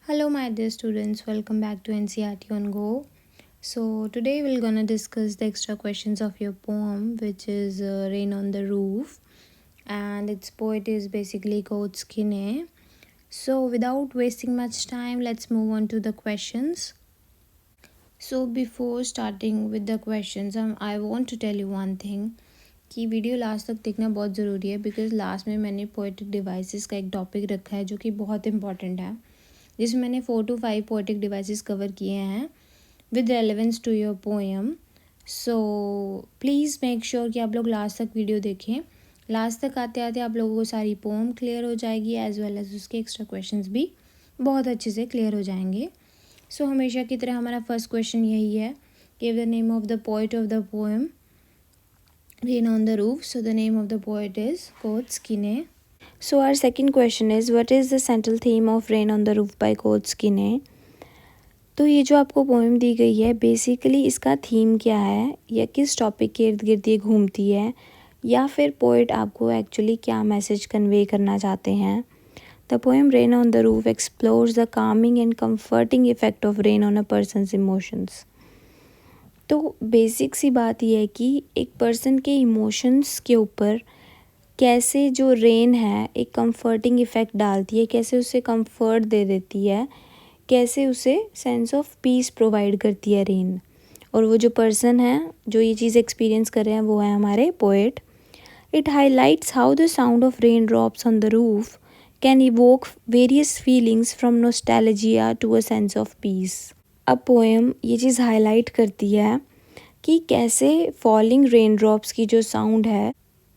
Hello, my dear students. Welcome back to NCRT on Go. So today we're gonna discuss the extra questions of your poem, which is "Rain on the Roof," and its poet is basically Coach Skinner. So without wasting much time, let's move on to the questions. So before starting with the questions, I want to tell you one thing कि video last तक देखना बहुत ज़रूरी है because last में मैंने poetic devices का एक टॉपिक रखा है जो कि बहुत इंपॉर्टेंट है, जिसमें मैंने 4 to 5 पोएटिक डिवाइसेस कवर किए हैं with relevance to your poem. So please make sure कि आप लोग लास्ट तक वीडियो देखें. लास्ट तक आते आते आप लोगों को सारी पोएम क्लियर हो जाएगी एज वेल एज उसके एक्स्ट्रा क्वेश्चंस भी बहुत अच्छे से क्लियर हो जाएंगे. सो हमेशा की तरह हमारा फर्स्ट क्वेश्चन यही है, give the name of the poet of the poem Rain on the Roof. So the name of the poet is Coach Skinner. So our second question is, what is the central theme of Rain on the Roof by Coach Skinner? तो ये जो आपको poem दी गई है basically इसका theme क्या है या किस टॉपिक के इर्द गिर्द ये घूमती है या फिर पोएट आपको एक्चुअली क्या मैसेज कन्वे करना चाहते हैं. The poem rain on the roof explores the Kameng and comforting effect of rain on a person's emotions. तो बेसिक सी बात यह है कि एक पर्सन के इमोशंस के ऊपर कैसे जो रेन है एक कंफर्टिंग इफ़ेक्ट डालती है, कैसे उसे कंफर्ट दे देती है, कैसे उसे सेंस ऑफ पीस प्रोवाइड करती है रेन. और वो जो पर्सन है जो ये चीज़ एक्सपीरियंस कर रहे हैं वो है हमारे poet. It highlights how the sound of rain drops on the roof can evoke various feelings from nostalgia to a sense of peace. अब पोएम ये चीज़ हाईलाइट करती है कि कैसे फॉलिंग रेन ड्रॉप्स की जो साउंड है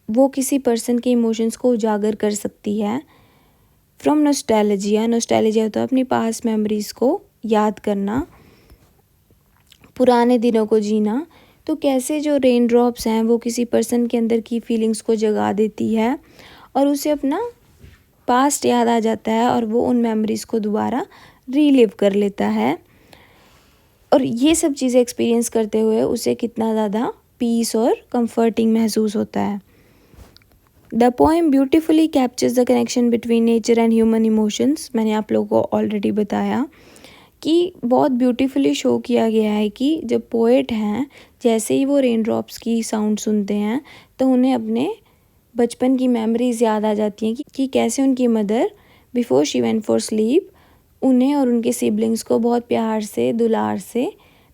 वो किसी पर्सन के इमोशंस को उजागर कर सकती है. फ्रॉम नॉस्टैल्जिया, नॉस्टैल्जिया होता है अपनी पास्ट मेमोरीज़ को याद करना, पुराने दिनों को जीना. तो कैसे जो रेन ड्रॉप्स हैं वो किसी पर्सन के अंदर की फीलिंग्स को जगा देती है और उसे अपना पास्ट याद आ जाता है और वो उन मेमोरीज़ को दोबारा रीलिव कर लेता है. और ये सब चीज़ें एक्सपीरियंस करते हुए उसे कितना ज़्यादा पीस और कंफर्टिंग महसूस होता है. The poem beautifully captures the connection between nature and human emotions. मैंने आप लोगों को ऑलरेडी बताया कि बहुत ब्यूटीफुली शो किया गया है कि जब पोएट हैं जैसे ही वो रेन ड्रॉप्स की साउंड सुनते हैं तो उन्हें अपने बचपन की मेमोरीज़ याद आ जाती हैं कि कैसे उनकी mother before she went for sleep उन्हें और उनके सिबलिंग्स को बहुत प्यार से दुलार से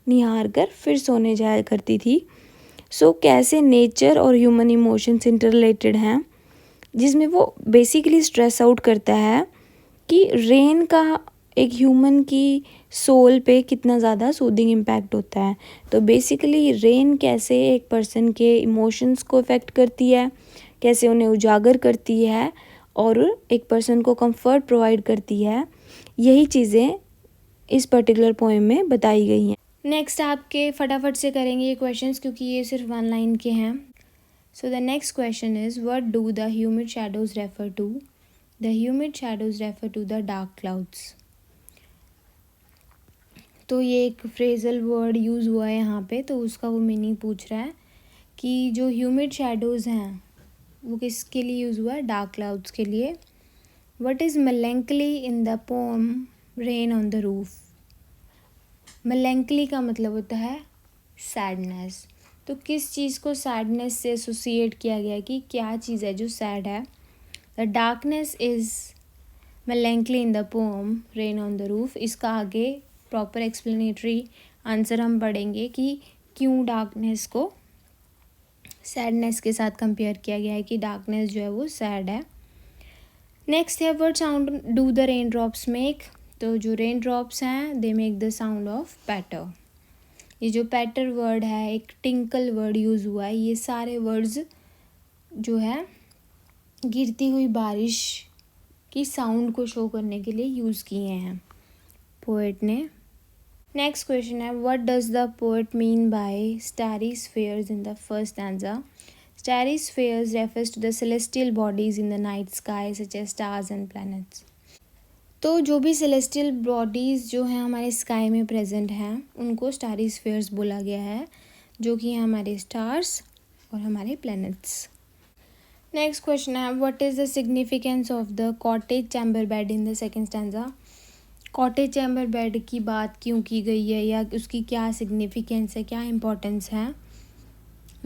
निहार कर फिर सोने जाया करती थी. सो कैसे नेचर और ह्यूमन इमोशंस इंटररिलेटेड हैं, जिसमें वो बेसिकली स्ट्रेस आउट करता है कि रेन का एक ह्यूमन की सोल पे कितना ज़्यादा सूदिंग इम्पैक्ट होता है. तो बेसिकली रेन कैसे एक पर्सन के इमोशंस को इफ़ेक्ट करती है, कैसे उन्हें उजागर करती है और एक पर्सन को कंफर्ट प्रोवाइड करती है, यही चीज़ें इस पर्टिकुलर पोएम में बताई गई हैं. नेक्स्ट आपके फटाफट से करेंगे ये क्वेश्चंस क्योंकि ये सिर्फ 1 लाइन के हैं. So the next question is, what do the humid shadows refer to? The humid shadows refer to the dark clouds. तो ये एक फ्रेजल वर्ड यूज़ हुआ है यहाँ पे, तो उसका वो मीनिंग पूछ रहा है कि जो ह्यूमिड शैडोज़ हैं वो किसके लिए यूज़ हुआ है? डार्क क्लाउड्स के लिए. What is melancholy in the pome rain on the roof? melancholy का मतलब होता है सैडनेस. तो किस चीज़ को सैडनेस से एसोसिएट किया गया कि क्या चीज़ है जो सैड है? The darkness is melancholy in the pome rain on the roof. इसका आगे प्रॉपर एक्सप्लेनेटरी आंसर हम पढ़ेंगे कि क्यों डार्कनेस को सैडनेस के साथ कंपेयर किया गया है कि डार्कनेस जो है वो सैड है. नेक्स्ट है, what sound do the raindrops make? तो जो रेन ड्रॉप्स हैं they make the sound of patter. ये जो पैटर वर्ड है, एक टिंकल वर्ड यूज़ हुआ है. ये सारे वर्ड्स जो है गिरती हुई बारिश की साउंड को शो करने के लिए यूज़ किए हैं पोएट ने. नेक्स्ट क्वेश्चन है, what does the poet mean by starry spheres in the first stanza? Starry spheres refers to the celestial bodies in the night sky such as stars and planets. तो जो भी celestial bodies जो हैं हमारे sky में present हैं उनको starry spheres बोला गया है, जो कि हैं हमारे स्टार्स और हमारे planets. नेक्स्ट क्वेश्चन है, what is the significance of the cottage chamber bed in the second stanza? Cottage chamber bed की बात क्यों की गई है या उसकी क्या सिग्निफिकेंस है, क्या इम्पोर्टेंस है?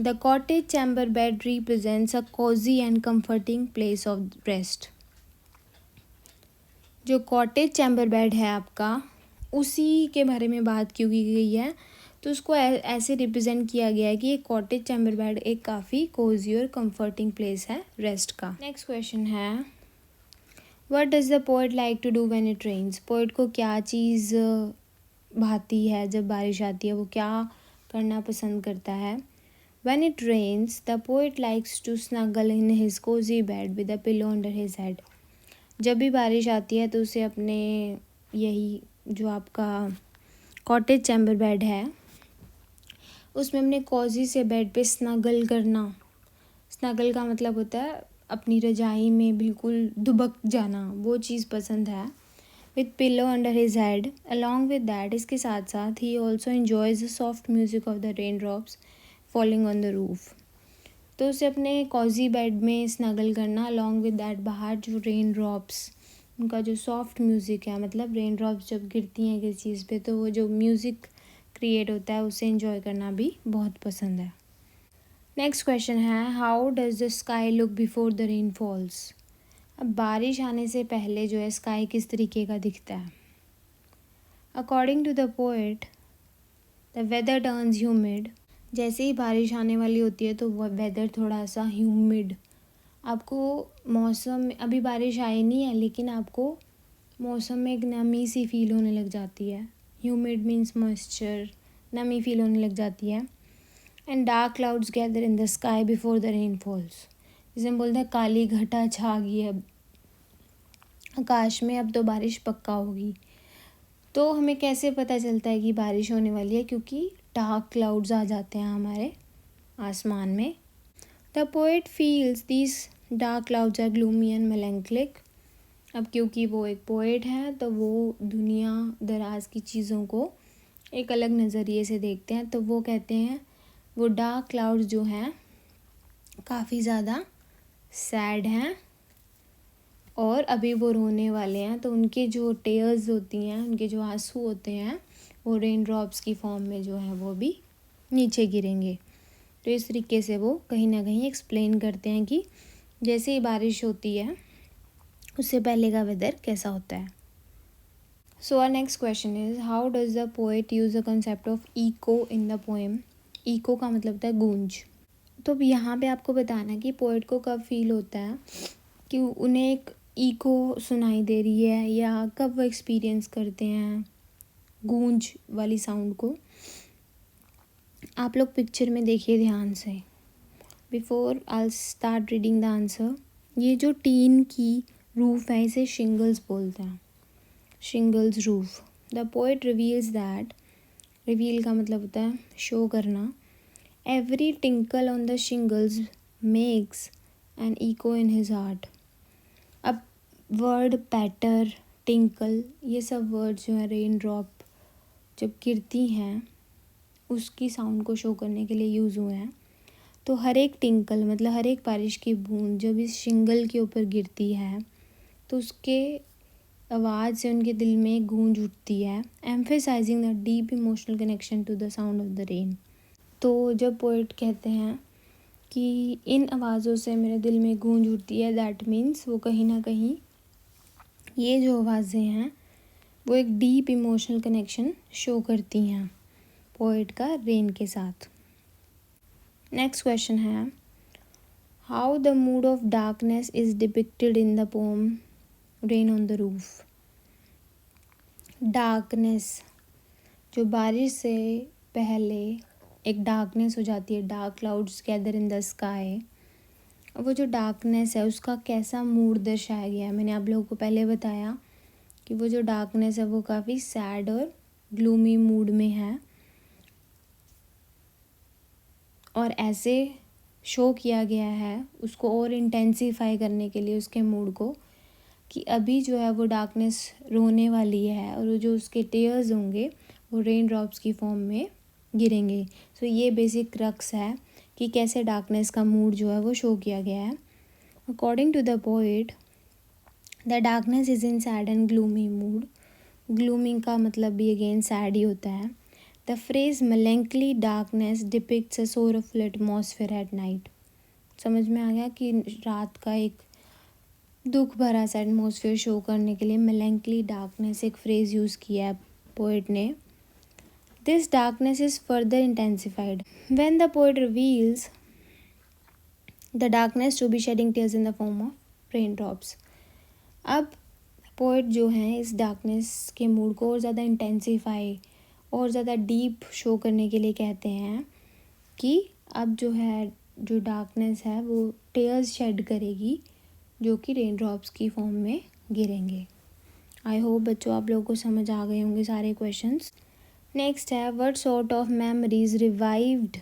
The cottage chamber bed represents a Cozi and comforting place of rest. जो कॉटेज चैम्बर बेड है आपका, उसी के बारे में बात क्यों की गई है? तो उसको ऐसे रिप्रेजेंट किया गया है कि एक कॉटेज चैम्बर बेड एक काफ़ी कोजी और कंफर्टिंग प्लेस है रेस्ट का। नेक्स्ट क्वेश्चन है, what does the poet like to do when it rains? Poet को क्या चीज़ भाती है जब बारिश आती है, वो क्या करना पसंद करता है? When it rains the poet likes to snuggle in his cosy bed with a pillow under his head. जब भी बारिश आती है तो उसे अपने यही जो आपका कॉटेज चैम्बर बेड है उसमें अपने कोजी से बेड पे स्नगल करना। स्नगल का मतलब होता है अपनी रजाई में बिल्कुल दुबक जाना, वो चीज़ पसंद है। With pillow under his head, along with that इसके साथ साथ he also enjoys the soft music of the rain drops falling on the roof. तो उसे अपने कॉजी बेड में स्नगल करना, अलॉन्ग विद दैट बाहर जो रेन ड्रॉप्स, उनका जो सॉफ्ट म्यूज़िक है, मतलब रेन ड्रॉप्स जब गिरती हैं किसी चीज़ पे तो वो जो म्यूज़िक क्रिएट होता है उसे इन्जॉय करना भी बहुत पसंद है। नेक्स्ट क्वेश्चन है, how does the sky look before the rain false? अब बारिश आने से पहले जो है स्काई किस तरीके का दिखता है? According to the poet the weather turns humid. जैसे ही बारिश आने वाली होती है तो वह वेदर थोड़ा सा ह्यूमिड, आपको मौसम, अभी बारिश आई नहीं है लेकिन आपको मौसम में एक नमी सी फील होने लग जाती है। ह्यूमिड मीन्स मॉइस्चर, नमी फील होने लग जाती है। And dark clouds gather in the sky before the rain false. जिसे हम बोलते हैं काली घटा छा गई है आकाश में, अब तो बारिश पक्का होगी। तो हमें कैसे पता चलता है कि बारिश होने वाली है? क्योंकि डार्क क्लाउड्स आ जाते हैं हमारे आसमान में। The poet feels this dark clouds are gloomy and melancholic. अब क्योंकि वो एक पोएट है तो वो दुनिया दराज की चीज़ों को एक अलग नज़रिए से देखते हैं, तो वो कहते हैं वो डार्क क्लाउड्स जो हैं काफ़ी ज़्यादा सैड हैं और अभी वो रोने वाले हैं। तो उनके जो टेयर्स होती हैं, उनके जो आंसू होते हैं, वो रेन ड्रॉप्स की फॉर्म में जो है वो भी नीचे गिरेंगे। तो इस तरीके से वो कहीं ना कहीं एक्सप्लेन करते हैं कि जैसे ही बारिश होती है उससे पहले का वेदर कैसा होता है। So our next question is, how does the poet use the concept of echo in the poem? Echo का मतलब होता है गूंज। तो अब यहाँ पे आपको बताना कि पोएट को कब फील होता है कि उन्हें एक इको सुनाई दे रही है, या कब वो एक्सपीरियंस करते हैं गूंज वाली साउंड को। आप लोग पिक्चर में देखिए ध्यान से। Before I start reading the answer, ये जो टीन की रूफ है इसे शिंगल्स बोलते हैं, shingles roof. The poet reveals that, reveal का मतलब होता है शो करना, every tinkle on the shingles makes an echo in his heart. अब वर्ड पैटर, टिंकल, ये सब वर्ड जो है रेन ड्रॉप जब गिरती हैं उसकी साउंड को शो करने के लिए यूज़ हुए हैं। तो हर एक टिंकल मतलब हर एक बारिश की बूंद जब इस शिंगल के ऊपर गिरती है तो उसके आवाज़ से उनके दिल में गूंज उठती है, emphasizing the deep emotional connection to the sound of the rain. तो जब पोएट कहते हैं कि इन आवाज़ों से मेरे दिल में गूंज उठती है, दैट मीन्स वो कहीं ना कहीं ये जो आवाज़ें हैं वो एक डीप इमोशनल कनेक्शन शो करती हैं पोएट का रेन के साथ। नेक्स्ट क्वेश्चन है, how the mood off darkness is depicted in the pome rain on the roof? Darkness, जो बारिश से पहले एक डार्कनेस हो जाती है, dark clouds gather in the sky, वो जो डार्कनेस है उसका कैसा मूड दर्शाया गया है? मैंने आप लोगों को पहले बताया कि वो जो डार्कनेस है वो काफ़ी सैड और ग्लूमी मूड में है, और ऐसे शो किया गया है उसको और इंटेंसीफाई करने के लिए उसके मूड को, कि अभी जो है वो डार्कनेस रोने वाली है और जो उसके टेयर्स होंगे वो रेन ड्रॉप्स की फॉर्म में गिरेंगे। सो ये बेसिक क्रक्स है कि कैसे डार्कनेस का मूड जो है वो शो किया गया है। According to the poet the darkness is in sad and gloomy mood glooming का मतलब भी अगेन सैड ही होता है। The phrase melancholy darkness depicts a sorrowful atmosphere at night। समझ में आ गया कि रात का एक दुख भरा सा एटमोसफियर शो करने के लिए melancholy darkness एक फ्रेज यूज़ किया है पोइट ने। This darkness is further intensified when the poet reveals the darkness to be shedding tears in the form of rain drops. अब पोइट जो हैं इस डार्कनेस के मूड को और ज़्यादा इंटेंसीफाई और ज़्यादा डीप शो करने के लिए कहते हैं कि अब जो है जो डार्कनेस है वो टेयर्स शेड करेगी जो कि रेन ड्रॉप्स की फॉर्म में गिरेंगे। आई होप बच्चों आप लोगों को समझ आ गए होंगे सारे क्वेश्चंस। नेक्स्ट है what sort of memories revived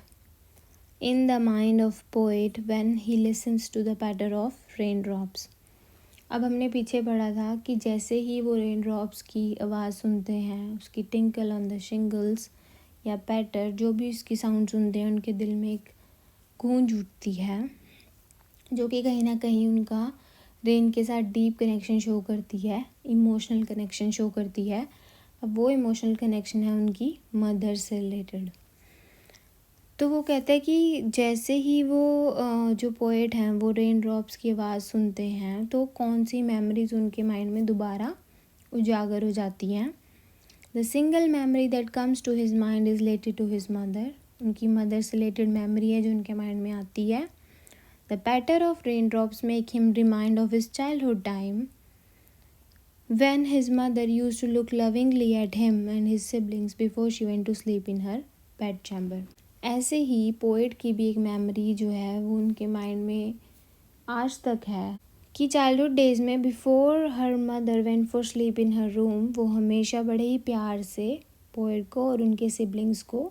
in the mind of poet when he listens to the patter of rain drops. अब हमने पीछे पढ़ा था कि जैसे ही वो रेन ड्रॉप्स की आवाज़ सुनते हैं, उसकी टिंकल ऑन द शिंगल्स या पैटर, जो भी उसकी साउंड सुनते हैं, उनके दिल में एक गूंज उठती है जो कि कहीं ना कहीं उनका रेन के साथ डीप कनेक्शन शो करती है, इमोशनल कनेक्शन शो करती है। अब वो इमोशनल कनेक्शन है उनकी मदर से रिलेटेड। तो वो कहते हैं कि जैसे ही वो जो पोएट हैं वो रेन ड्रॉप्स की आवाज़ सुनते हैं तो कौन सी मेमोरीज उनके माइंड में दोबारा उजागर हो जाती हैं। The single memory that comes to his mind is related to his mother. उनकी मदर से रिलेटेड मेमोरी है जो उनके माइंड में आती है। The patter of rain drops make him remind of his childhood time when his mother used to look lovingly at him and his siblings before she went to sleep in her bed chamber। ऐसे ही poet की भी एक memory जो है वो उनके mind में आज तक है कि चाइल्डहुड डेज़ में before her mother went for sleep in her room वो हमेशा बड़े ही प्यार से पोएट को और उनके सिबलिंग्स को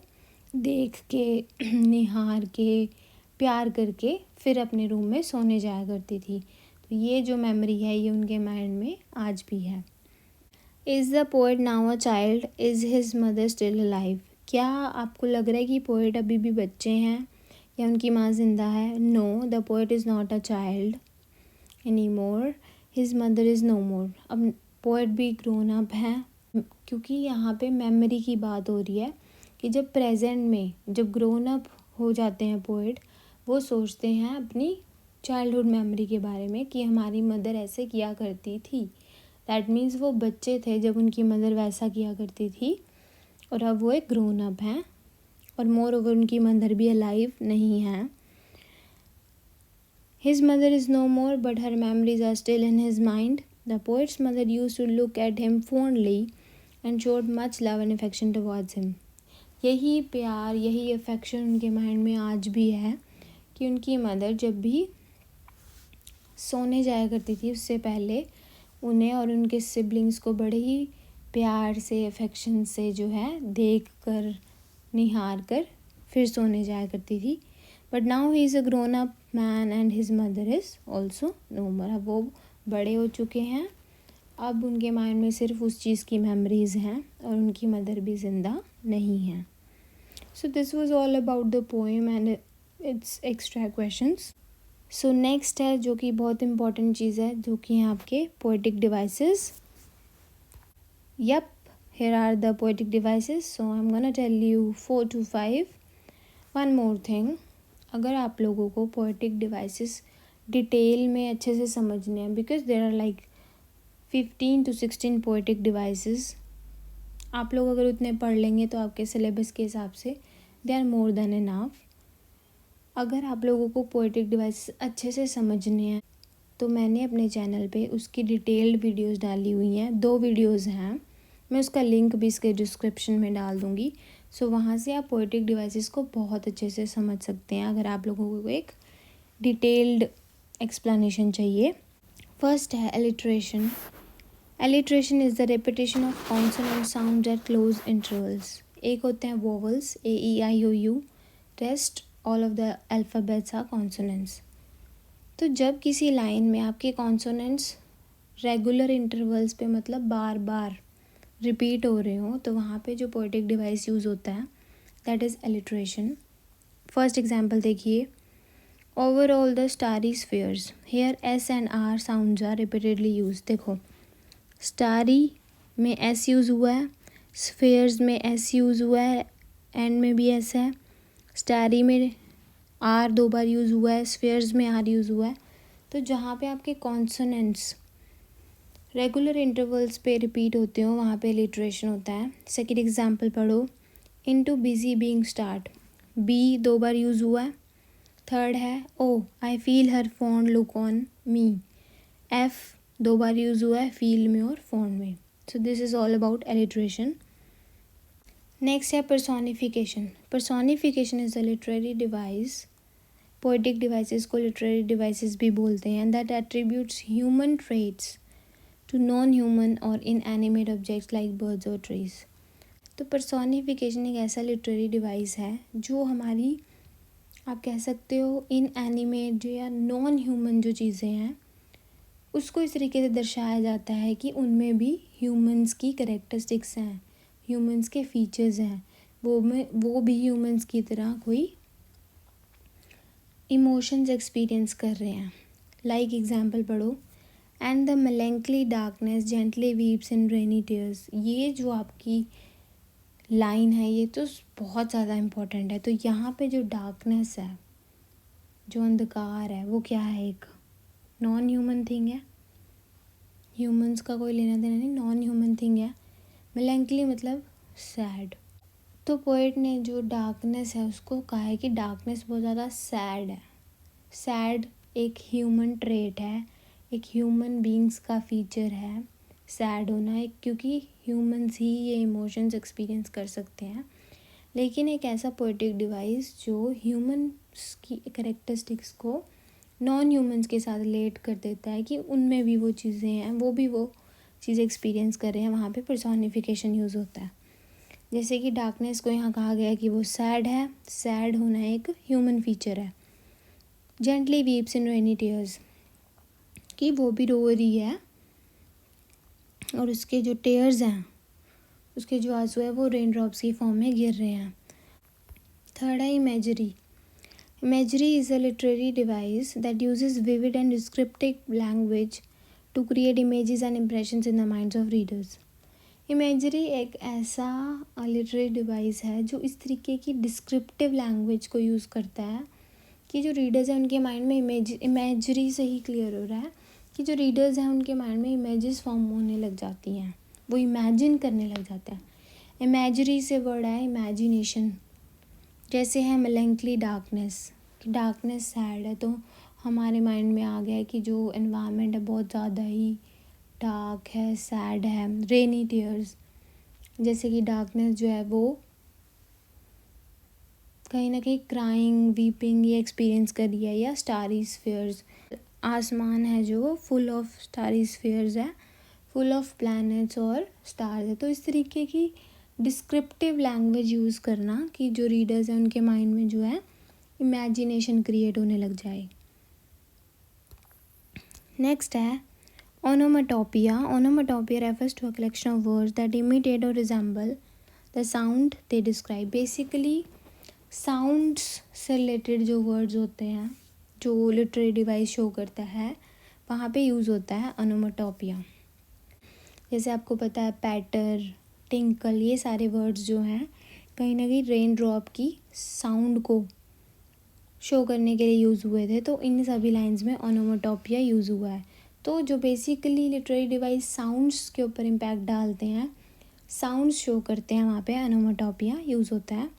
देख के निहार के प्यार करके फिर अपने रूम में सोने जाया करती थी। तो ये जो मेमोरी है ये उनके माइंड में आज भी है। Is the poet now a child, is his mother still alive. क्या आपको लग रहा है कि पोएट अभी भी बच्चे हैं या उनकी माँ ज़िंदा है? No, the poet is not a child any more, his mother is no more. अब पोएट भी ग्रोन अप हैं क्योंकि यहाँ पे मेमोरी की बात हो रही है कि जब प्रेजेंट में जब ग्रोन अप हो जाते हैं पोएट, वो सोचते हैं अपनी चाइल्डहुड मेमोरी के बारे में कि हमारी मदर ऐसे किया करती थी। दैट मीन्स वो बच्चे थे जब उनकी मदर वैसा किया करती थी और अब वो एक ग्रोन अप हैं और मोर ओवर उनकी मदर भी अलाइव नहीं है। His mother is no more but her memories are still in his mind. The poet's mother used to look at him fondly and showed much love and affection towards him. यही प्यार यही affection उनके mind में आज भी है कि उनकी मदर जब भी सोने जाया करती थी उससे पहले उन्हें और उनके सिबलिंग्स को बड़े ही प्यार से अफेक्शन से जो है देख कर निहार कर फिर सोने जाया करती थी। But now he is a grown up man and his mother is also no more. अब वो बड़े हो चुके हैं, अब उनके माइंड में सिर्फ उस चीज़ की मेमोरीज़ हैं और उनकी मदर भी ज़िंदा नहीं हैं। सो this was all about the poem and it's extra questions. So next है जो कि बहुत इंपॉर्टेंट चीज़ है जो कि हैं आपके poetic devices. Yep, here are the poetic devices. So I'm gonna tell you 4 to 5. One more thing, अगर आप लोगों को poetic devices डिटेल में अच्छे से समझने हैं because there are like 15 to 16 poetic devices। आप लोग अगर उतने पढ़ लेंगे तो आपके सिलेबस के हिसाब से they are more than enough. अगर आप लोगों को पोएटिक डिवाइसेस अच्छे से समझने हैं तो मैंने अपने चैनल पे उसकी डिटेल्ड वीडियोस डाली हुई हैं। 2 वीडियोस हैं, मैं उसका लिंक भी इसके डिस्क्रिप्शन में डाल दूँगी। सो वहाँ से आप पोएटिक डिवाइसेस को बहुत अच्छे से समझ सकते हैं अगर आप लोगों को एक डिटेल्ड एक्सप्लेनेशन चाहिए। फर्स्ट है alliteration. Alliteration is the repetition of consonant sound at close intervals. एक होते हैं vowels AEIOU, rest all of the alphabets are consonants. तो जब किसी लाइन में आपके कॉन्सोनेंट्स रेगुलर इंटरवल्स पे मतलब बार बार रिपीट हो रहे हो तो वहाँ पे जो पोएटिक डिवाइस यूज़ होता है that is alliteration. First example देखिए, over all the starry spheres, here S and R sounds are repeatedly use. देखो स्टारी में एस यूज़ हुआ है, स्फेयर्स में एस यूज़ हुआ है, एंड में भी एस है, स्टारी में आर 2 बार यूज़ हुआ है, स्फेयर्स में आर यूज़ हुआ है। तो जहाँ पे आपके कॉन्सोनेंट्स रेगुलर इंटरवल्स पे रिपीट होते हो वहाँ पे लिटरेशन होता है। सेकेंड एग्जाम्पल पढ़ो, into busy being start, B 2 बार यूज़ हुआ है। थर्ड है O I feel her fond look on me, F 2 बार यूज़ हुआ है फील में और फॉन्ड में। So this is all about alliteration. Next है personification. Personification is a literary device, poetic devices को लिटरेरी डिवाइसेस भी बोलते हैं, that attributes human traits to non human और इनएनिमेट ऑब्जेक्ट्स लाइक बर्ड्स और ट्रीज। तो पर्सोनिफिकेशन एक ऐसा लिटरेरी डिवाइस है जो हमारी, आप कह सकते हो, इनएनिमेट जो या नॉन ह्यूमन जो चीज़ें हैं उसको इस तरीके से दर्शाया जाता है कि उनमें भी ह्यूमंस की करेक्टरिस्टिक्स हैं, ह्यूमंस के फीचर्स हैं, वो भी ह्यूमंस की तरह कोई इमोशंस एक्सपीरियंस कर रहे हैं। लाइक एग्जाम्पल पढ़ो, and the melancholy darkness gently weeps in rainy tears। ये जो आपकी लाइन है ये तो बहुत ज़्यादा इम्पोर्टेंट है। तो यहाँ पे जो डार्कनेस है, जो अंधकार है, वो क्या है? एक नॉन ह्यूमन थिंग है, ह्यूमंस का कोई लेना देना नहीं, नॉन ह्यूमन थिंग है। melancholy मतलब सैड। तो पोएट ने जो डार्कनेस है उसको कहा है कि डार्कनेस बहुत ज़्यादा सैड है। सैड एक ह्यूमन ट्रेट है, एक ह्यूमन बीइंग्स का फीचर है सैड होना, एक क्योंकि ह्यूमंस ही ये इमोशंस एक्सपीरियंस कर सकते हैं। लेकिन एक ऐसा पोएटिक डिवाइस जो ह्यूमंस की करेक्टरिस्टिक्स को नॉन ह्यूमंस के साथ रिलेट कर देता है कि उनमें भी वो चीज़ें हैं, वो भी वो चीज़ें एक्सपीरियंस कर रहे हैं, वहाँ पे पर्सोनिफिकेशन यूज़ होता है। जैसे कि डार्कनेस को यहाँ कहा गया कि वो सैड है, सैड होना एक ह्यूमन फीचर है। जेंटली वीप्स इन रेनी टीयर्स, कि वो भी रो रही है और उसके जो टेयर्स हैं, उसके जो आंसू है वो रेन ड्रॉप्स की फॉर्म में गिर रहे हैं। थर्ड है imagery. Imagery is a literary device that uses vivid and descriptive language to create images and impressions in the minds of readers. Imagery एक ऐसा लिटरेरी डिवाइस है जो इस तरीके की डिस्क्रिप्टिव लैंग्वेज को यूज़ करता है कि जो रीडर्स हैं उनके माइंड में इमेजरी से ही क्लियर हो रहा है कि जो रीडर्स हैं उनके माइंड में इमेजेस फॉर्म होने लग जाती हैं, वो इमेजिन करने लग जाते हैं। इमेजरी से वर्ड है इमेजिनेशन। जैसे है melancholy डार्कनेस, कि डार्कनेस सैड है तो हमारे माइंड में आ गया कि जो एनवायरनमेंट है बहुत ज़्यादा ही डार्क है, सैड है। रेनी टीयर्स, जैसे कि डार्कनेस जो है वो कहीं ना कहीं क्राइंग, वीपिंग ये एक्सपीरियंस करी है। या स्टारी स्फीयर्स, आसमान है जो फुल ऑफ स्टारी स्फीयर्स है, फुल ऑफ प्लैनेट्स और स्टार्स है। तो इस तरीके की डिस्क्रिप्टिव लैंग्वेज यूज़ करना कि जो रीडर्स हैं उनके माइंड में जो है इमेजिनेशन क्रिएट होने लग जाए। नेक्स्ट है onomatopoeia. Onomatopoeia refers to a collection of words that imitate और resemble the sound they describe. Basically sounds से रिलेटेड जो वर्ड्स होते हैं, जो लिटरेरी डिवाइस शो करता है, वहाँ पे यूज़ होता है ओनोमेटोपिया। जैसे आपको पता है पैटर, टिंकल, ये सारे वर्ड्स जो हैं कहीं ना कहीं रेन ड्रॉप की साउंड को शो करने के लिए यूज़ हुए थे। तो इन सभी लाइंस में ओनोमेटोपिया यूज़ हुआ है। तो जो बेसिकली लिटरेरी डिवाइस साउंड्स के ऊपर इम्पैक्ट डालते हैं, साउंड्स शो करते हैं, वहाँ पे ओनोमेटोपिया यूज़ होता है।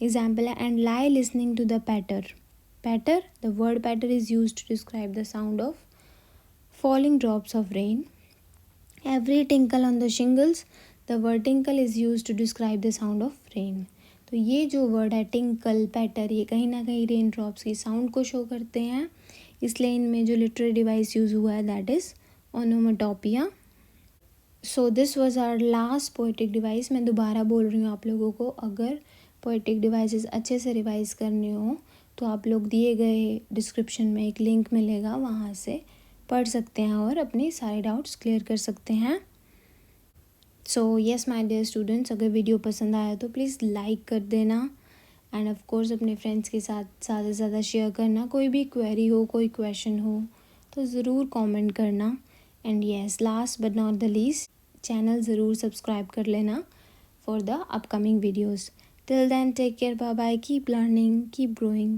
एग्जाम्पल है and lie listening to the patter. Patter, the word patter is use to describe the sound of falling drops of rain. Every tinkle on the shingles, the word tinkle is use to describe the sound of rain. तो ये जो word है tinkle, पैटर, ये कहीं ना कहीं rain drops की sound को शो करते हैं, इसलिए इनमें जो लिटरेरी डिवाइस यूज़ हुआ है that is onomatopoeia. So this was our last poetic device. मैं दोबारा बोल रही हूँ आप लोगों को, अगर पोएटिक डिवाइसेस अच्छे से रिवाइज करने हो तो आप लोग दिए गए डिस्क्रिप्शन में एक लिंक मिलेगा, वहाँ से पढ़ सकते हैं और अपने सारे डाउट्स क्लियर कर सकते हैं। So yes my dear students, अगर वीडियो पसंद आया तो प्लीज़ लाइक कर देना एंड ऑफ कोर्स अपने फ्रेंड्स के साथ ज़्यादा से ज़्यादा शेयर करना। कोई भी क्वेरी हो, कोई क्वेश्चन हो तो ज़रूर कमेंट करना। And yes, last but not the least, channel ज़रूर सब्सक्राइब कर लेना for the upcoming videos. Till then, take care. Bye bye. Keep learning, keep growing.